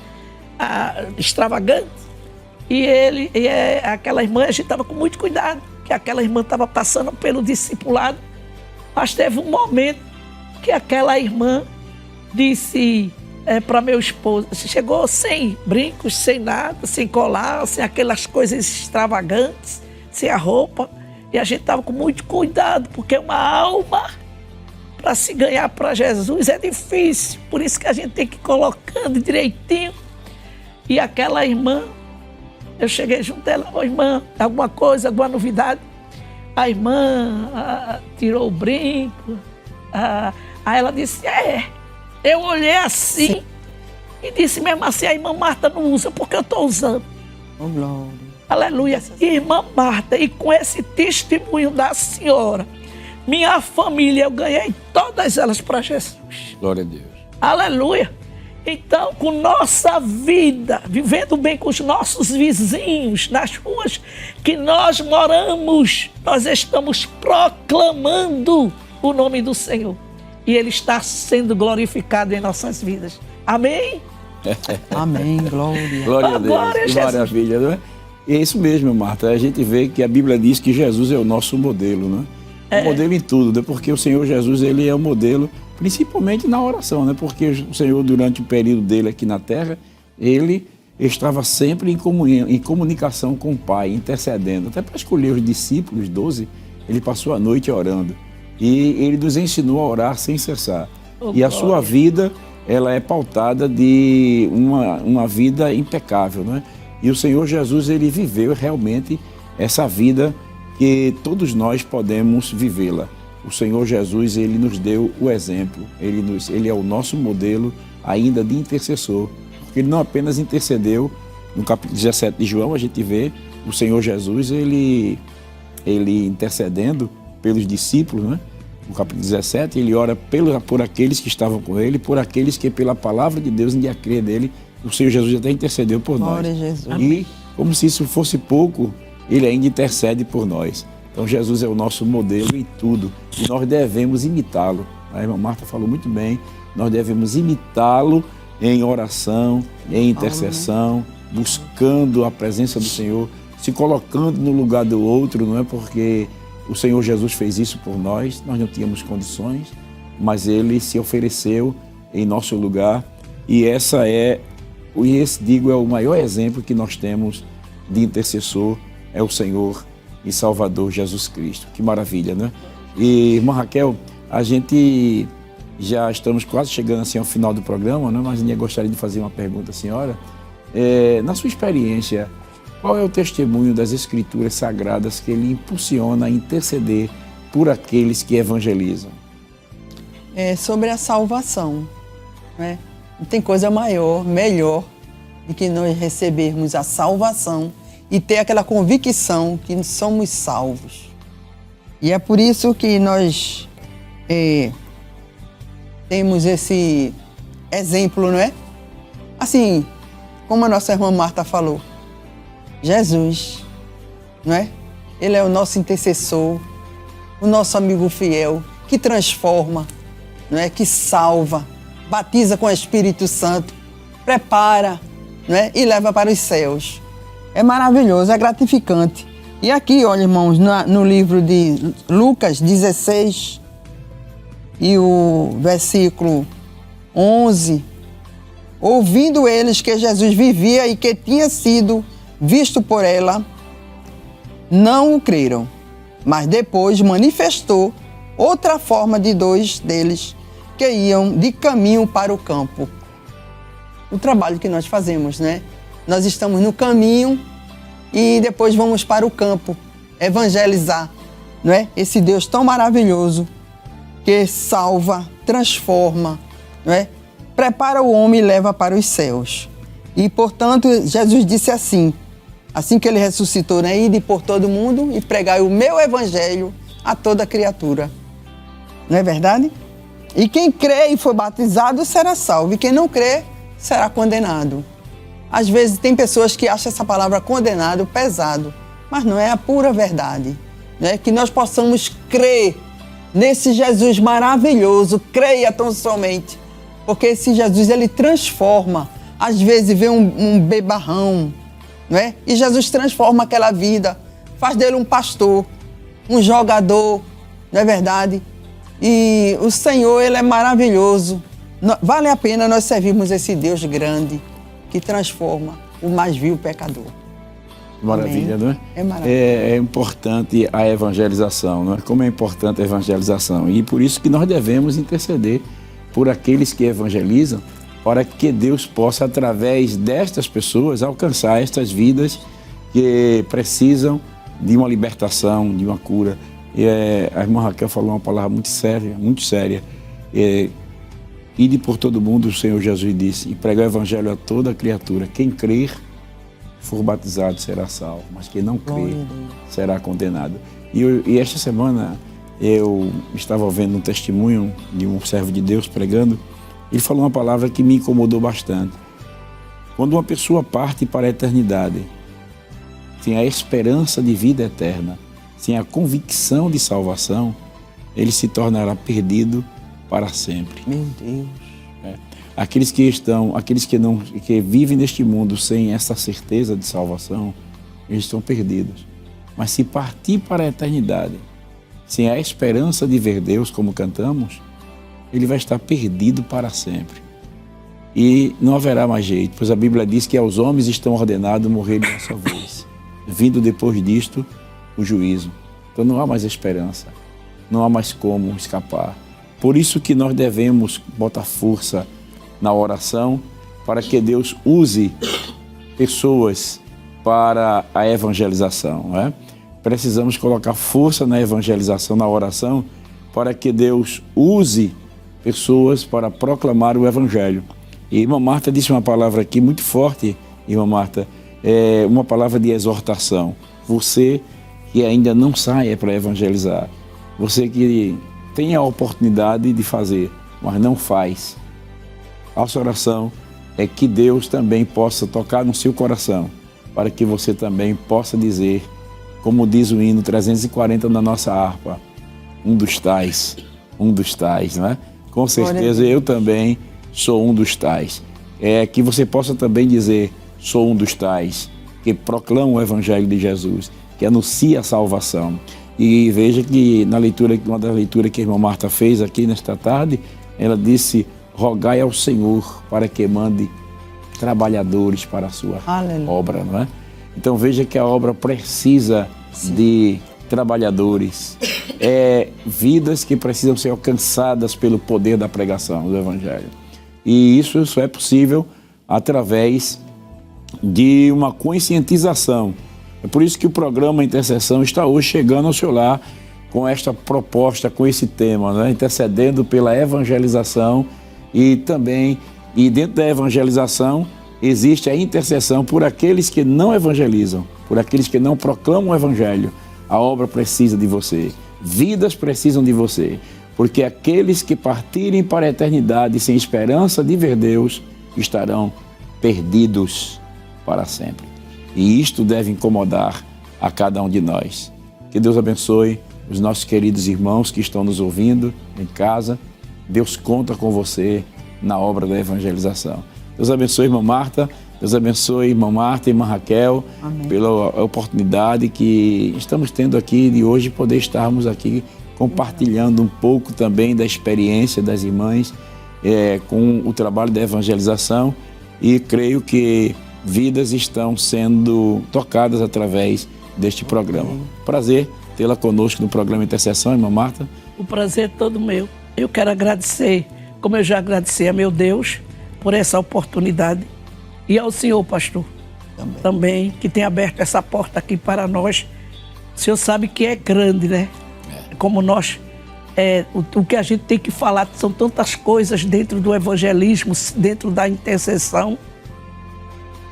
Extravagantes. E aquela irmã, a gente estava com muito cuidado, que aquela irmã estava passando pelo discipulado. Mas teve um momento que aquela irmã disse para meu esposo, chegou sem brincos, sem nada, sem colar, sem aquelas coisas extravagantes, sem a roupa. E a gente estava com muito cuidado, porque uma alma para se ganhar para Jesus é difícil. Por isso que a gente tem que ir colocando direitinho. E aquela irmã, eu cheguei junto dela, irmã, alguma coisa, alguma novidade? A irmã tirou o brinco. Aí ela disse, eu olhei assim. Sim. E disse mesmo assim, a irmã Marta não usa, porque eu estou usando. Oh, glória. Aleluia. Irmã Marta, e com esse testemunho da senhora, minha família, eu ganhei todas elas para Jesus. Glória a Deus. Aleluia. Então, com nossa vida, vivendo bem com os nossos vizinhos, nas ruas que nós moramos, nós estamos proclamando o nome do Senhor. E Ele está sendo glorificado em nossas vidas. Amém? Amém, glória. Glória a Deus. Glória a Que Jesus. maravilha, não é? É isso mesmo, Marta. A gente vê que a Bíblia diz que Jesus é o nosso modelo, não é? O modelo em tudo, né? Porque o Senhor Jesus, Ele é o modelo, principalmente na oração, né? Porque o Senhor, durante o período dele aqui na terra, Ele estava sempre em comunhão, em comunicação com o Pai, intercedendo. Até para escolher os discípulos, 12, Ele passou a noite orando. E Ele nos ensinou a orar sem cessar. E a sua vida, ela é pautada de uma vida impecável, não é? E o Senhor Jesus, Ele viveu realmente essa vida que todos nós podemos vivê-la. O Senhor Jesus, Ele nos deu o exemplo. Ele é o nosso modelo ainda de intercessor. Porque Ele não apenas intercedeu, no capítulo 17 de João, a gente vê o Senhor Jesus, Ele intercedendo pelos discípulos, né? No capítulo 17, Ele ora por aqueles que estavam com Ele, por aqueles que pela palavra de Deus, ninguém crê nele. O Senhor Jesus até intercedeu por nós. Glória a Jesus. E, como se isso fosse pouco, Ele ainda intercede por nós. Então, Jesus é o nosso modelo em tudo. E nós devemos imitá-lo. A irmã Marta falou muito bem, nós devemos imitá-lo em oração, em intercessão, buscando a presença do Senhor, se colocando no lugar do outro, não é porque o Senhor Jesus fez isso por nós não tínhamos condições, mas Ele se ofereceu em nosso lugar e esse é o maior exemplo que nós temos de intercessor, é o Senhor e Salvador Jesus Cristo. Que maravilha, né? E, irmã Raquel, a gente já estamos quase chegando assim ao final do programa, né? Mas eu gostaria de fazer uma pergunta à senhora. Na sua experiência, qual é o testemunho das Escrituras Sagradas que ele impulsiona a interceder por aqueles que evangelizam? É sobre a salvação, né? Não tem coisa maior, melhor, do que nós recebermos a salvação e ter aquela convicção que somos salvos. E é por isso que nós temos esse exemplo, não é? Assim, como a nossa irmã Marta falou, Jesus, não é? Ele é o nosso intercessor, o nosso amigo fiel, que transforma, não é? Que salva, batiza com o Espírito Santo, prepara, não é? E leva para os céus. É maravilhoso, é gratificante. E aqui, olha, irmãos, no livro de Lucas 16, e o versículo 11, ouvindo eles que Jesus vivia e que tinha sido visto por ela, não o creram, mas depois manifestou outra forma de 2 deles que iam de caminho para o campo. O trabalho que nós fazemos, né? Nós estamos no caminho e depois vamos para o campo evangelizar, não é? Esse Deus tão maravilhoso que salva, transforma, não é? Prepara o homem e leva para os céus. E, portanto, Jesus disse assim que ele ressuscitou, né? Ide por todo mundo e pregai o meu evangelho a toda criatura. Não é verdade? E quem crê e for batizado será salvo, e quem não crê será condenado. Às vezes tem pessoas que acham essa palavra condenado pesado, mas não é a pura verdade, né? Que nós possamos crer nesse Jesus maravilhoso, creia tão somente, porque esse Jesus, ele transforma. Às vezes vê um bebarrão, não é? E Jesus transforma aquela vida, faz dele um pastor, um jogador, não é verdade? E o Senhor, ele é maravilhoso. Vale a pena nós servirmos esse Deus grande que transforma o mais vil pecador. Maravilha, Amém. não é? É maravilha. É importante a evangelização, não é? Como é importante a evangelização. E por isso que nós devemos interceder por aqueles que evangelizam, para que Deus possa, através destas pessoas, alcançar estas vidas que precisam de uma libertação, de uma cura. E a irmã Raquel falou uma palavra muito séria, muito séria. Ide por todo mundo, o Senhor Jesus disse, e pregar o evangelho a toda criatura. Quem crer, for batizado, será salvo, mas quem não crer, será condenado. E esta semana eu estava vendo um testemunho de um servo de Deus pregando. Ele falou uma palavra que me incomodou bastante. Quando uma pessoa parte para a eternidade, sem a esperança de vida eterna, sem a convicção de salvação, ele se tornará perdido para sempre. Meu Deus. Aqueles que vivem neste mundo sem essa certeza de salvação, eles estão perdidos. Mas se partir para a eternidade, sem a esperança de ver Deus, como cantamos, ele vai estar perdido para sempre. E não haverá mais jeito, pois a Bíblia diz que aos homens estão ordenados morrer de uma só vez, vindo depois disto o juízo. Então não há mais esperança, não há mais como escapar. Por isso que nós devemos botar força na oração para que Deus use pessoas para a evangelização, né? Precisamos colocar força na evangelização, na oração, para que Deus use pessoas para proclamar o Evangelho. E a irmã Marta disse uma palavra aqui muito forte, irmã Marta, uma palavra de exortação. Você que ainda não saia para evangelizar, você que tem a oportunidade de fazer, mas não faz. A nossa oração é que Deus também possa tocar no seu coração, para que você também possa dizer, como diz o hino 340 na nossa harpa, um dos tais, um dos tais, não é? Com certeza eu também sou um dos tais. Que você possa também dizer, sou um dos tais, que proclama o Evangelho de Jesus, que anuncia a salvação. E veja que na leitura, uma das leituras que a irmã Marta fez aqui nesta tarde, ela disse, rogai ao Senhor para que mande trabalhadores para a sua obra, não é? Então veja que a obra precisa de trabalhadores, vidas que precisam ser alcançadas pelo poder da pregação do Evangelho. E isso só é possível através de uma conscientização. É por isso que o programa Intercessão está hoje chegando ao seu lar com esta proposta, com esse tema, né? Intercedendo pela evangelização e também, dentro da evangelização, existe a intercessão por aqueles que não evangelizam, por aqueles que não proclamam o Evangelho. A obra precisa de você, vidas precisam de você, porque aqueles que partirem para a eternidade sem esperança de ver Deus estarão perdidos para sempre. E isto deve incomodar a cada um de nós. Que Deus abençoe os nossos queridos irmãos que estão nos ouvindo em casa. Deus conta com você na obra da evangelização. Deus abençoe, irmã Marta. Deus abençoe, irmã Marta e irmã Raquel. Amém. Pela oportunidade que estamos tendo aqui de hoje poder estarmos aqui compartilhando um pouco também da experiência das irmãs com o trabalho da evangelização, e creio que vidas estão sendo tocadas através deste programa. Prazer tê-la conosco no programa Intercessão, irmã Marta. O prazer é todo meu. Eu quero agradecer, como eu já agradeci a meu Deus, por essa oportunidade, e ao senhor, pastor, também que tem aberto essa porta aqui para nós. O senhor sabe que é grande, né? Como nós, o que a gente tem que falar, são tantas coisas dentro do evangelismo, dentro da intercessão.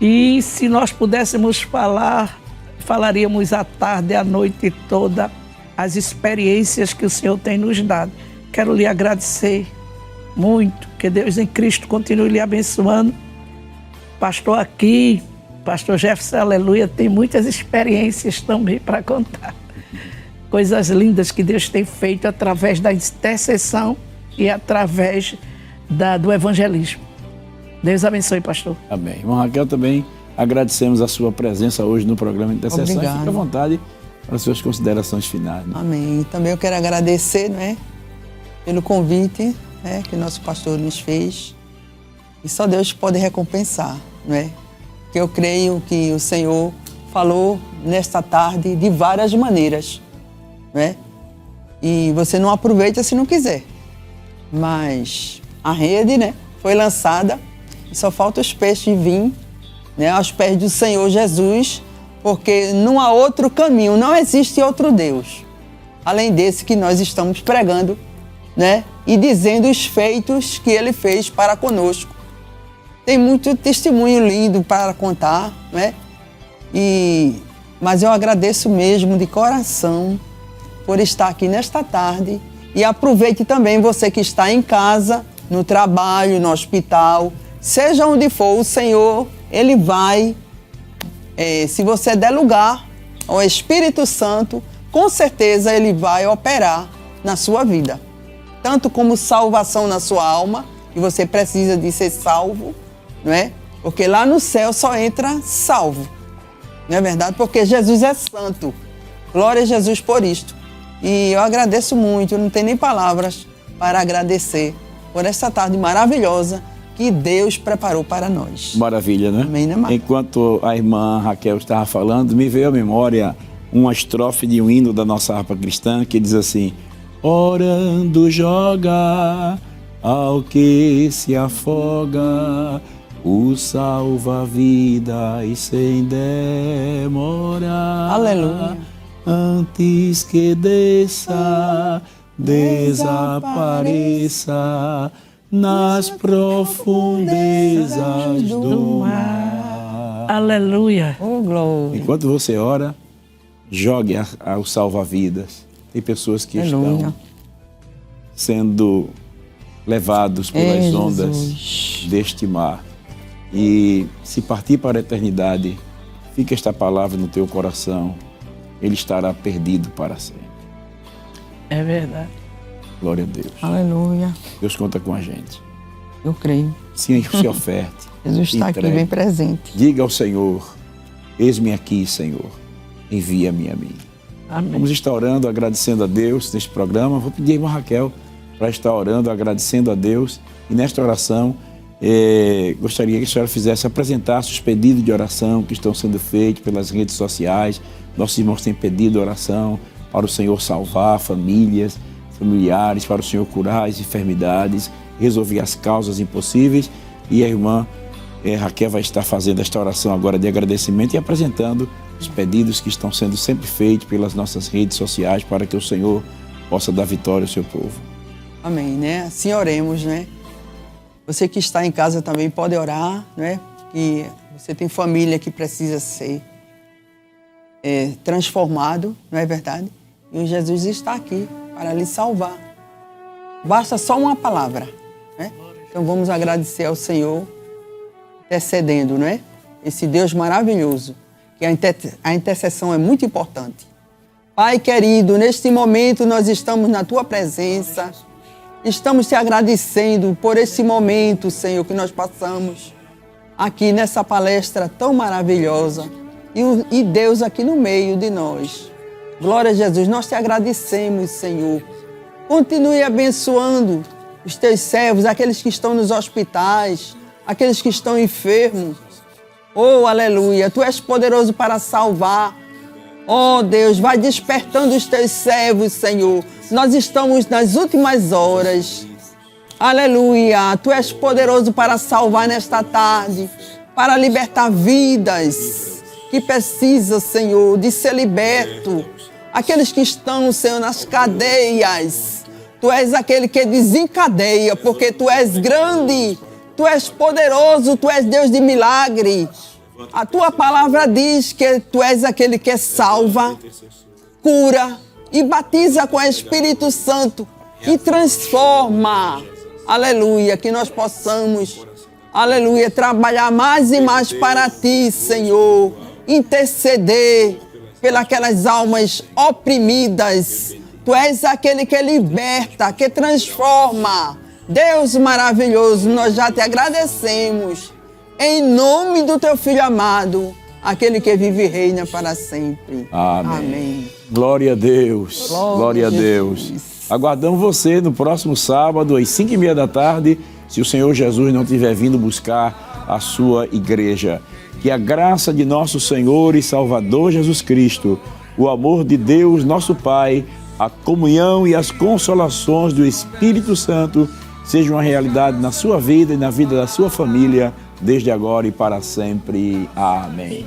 E se nós pudéssemos falar, falaríamos à tarde, à noite toda, as experiências que o Senhor tem nos dado. Quero lhe agradecer muito, que Deus em Cristo continue lhe abençoando. Pastor aqui, pastor Jefferson, aleluia, tem muitas experiências também para contar. Coisas lindas que Deus tem feito através da intercessão e através do evangelismo. Deus abençoe, pastor. Amém. Irmã Raquel, também agradecemos a sua presença hoje no programa Intercessão. Obrigada. Fique à vontade para as suas considerações finais. Né? Amém. Também eu quero agradecer, pelo convite, que o nosso pastor nos fez. E só Deus pode recompensar, Que eu creio que o Senhor falou nesta tarde de várias maneiras, E você não aproveita se não quiser. Mas a rede, foi lançada e só falta os peixes vir, aos pés do Senhor Jesus, porque não há outro caminho, não existe outro Deus, além desse que nós estamos pregando, e dizendo os feitos que Ele fez para conosco. Tem muito testemunho lindo para contar, mas eu agradeço mesmo de coração por estar aqui nesta tarde, e aproveite também você que está em casa, no trabalho, no hospital, seja onde for, o Senhor, Ele vai, se você der lugar ao Espírito Santo, com certeza Ele vai operar na sua vida. Tanto como salvação na sua alma, que você precisa de ser salvo, Porque lá no céu só entra salvo, não é verdade? Porque Jesus é santo. Glória a Jesus por isto. E eu agradeço muito, eu não tenho nem palavras para agradecer por essa tarde maravilhosa que Deus preparou para nós. Maravilha, né? Amém, né, Marta? Enquanto a irmã Raquel estava falando, me veio à memória uma estrofe de um hino da nossa harpa cristã que diz assim: orando joga ao que se afoga, o salva-vidas sem demora. Aleluia. Antes que desça, desapareça nas profundezas do mar. Aleluia. Oh, glória. Enquanto você ora, jogue ao salva-vidas. Tem pessoas que estão sendo levados pelas ondas deste mar. E se partir para a eternidade, fica esta palavra no teu coração, ele estará perdido para sempre. É verdade. Glória a Deus. Aleluia. Deus conta com a gente. Eu creio. Sim, se oferte. Jesus está aqui Entregue. bem presente. Diga ao Senhor, eis-me aqui, Senhor, envia-me a mim. Amém. Vamos estar orando, agradecendo a Deus neste programa. Vou pedir a irmã Raquel para estar orando, agradecendo a Deus. E nesta oração, gostaria que a senhora fizesse, apresentasse os pedidos de oração que estão sendo feitos pelas redes sociais. Nossos irmãos têm pedido oração para o Senhor salvar famílias, familiares, para o Senhor curar as enfermidades, resolver as causas impossíveis. E a irmã Raquel vai estar fazendo esta oração agora de agradecimento e apresentando os pedidos que estão sendo sempre feitos pelas nossas redes sociais para que o Senhor possa dar vitória ao seu povo. Amém, né? Assim oremos, né? Você que está em casa também pode orar, né? Que você tem família que precisa ser transformado, não é verdade? E o Jesus está aqui para lhe salvar. Basta só uma palavra, né? Então vamos agradecer ao Senhor, intercedendo, né? Esse Deus maravilhoso, que a intercessão é muito importante. Pai querido, neste momento nós estamos na Tua presença, estamos Te agradecendo por esse momento, Senhor, que nós passamos aqui nessa palestra tão maravilhosa e Deus aqui no meio de nós. Glória a Jesus, nós Te agradecemos, Senhor. Continue abençoando os Teus servos, aqueles que estão nos hospitais, aqueles que estão enfermos. Oh, aleluia, Tu és poderoso para salvar. Oh, Deus, vai despertando os Teus servos, Senhor. Nós estamos nas últimas horas. Aleluia, Tu és poderoso para salvar nesta tarde, para libertar vidas que precisam, Senhor, de ser liberto. Aqueles que estão, Senhor, nas cadeias. Tu és aquele que desencadeia, porque Tu és grande, Tu és poderoso, Tu és Deus de milagre. A Tua palavra diz que Tu és aquele que salva, cura e batiza com o Espírito Santo e transforma. Aleluia, que nós possamos, aleluia, trabalhar mais e mais para Ti, Senhor. Interceder pelas almas oprimidas. Tu és aquele que liberta, que transforma. Deus maravilhoso, nós já Te agradecemos. Em nome do Teu Filho amado, aquele que vive e reina para sempre. Amém. Amém. Glória a Deus. Glória a Deus. Aguardamos você no próximo sábado, às 5h30 da tarde, se o Senhor Jesus não estiver vindo buscar a sua igreja. Que a graça de nosso Senhor e Salvador Jesus Cristo, o amor de Deus, nosso Pai, a comunhão e as consolações do Espírito Santo sejam uma realidade na sua vida e na vida da sua família, desde agora e para sempre. Amém.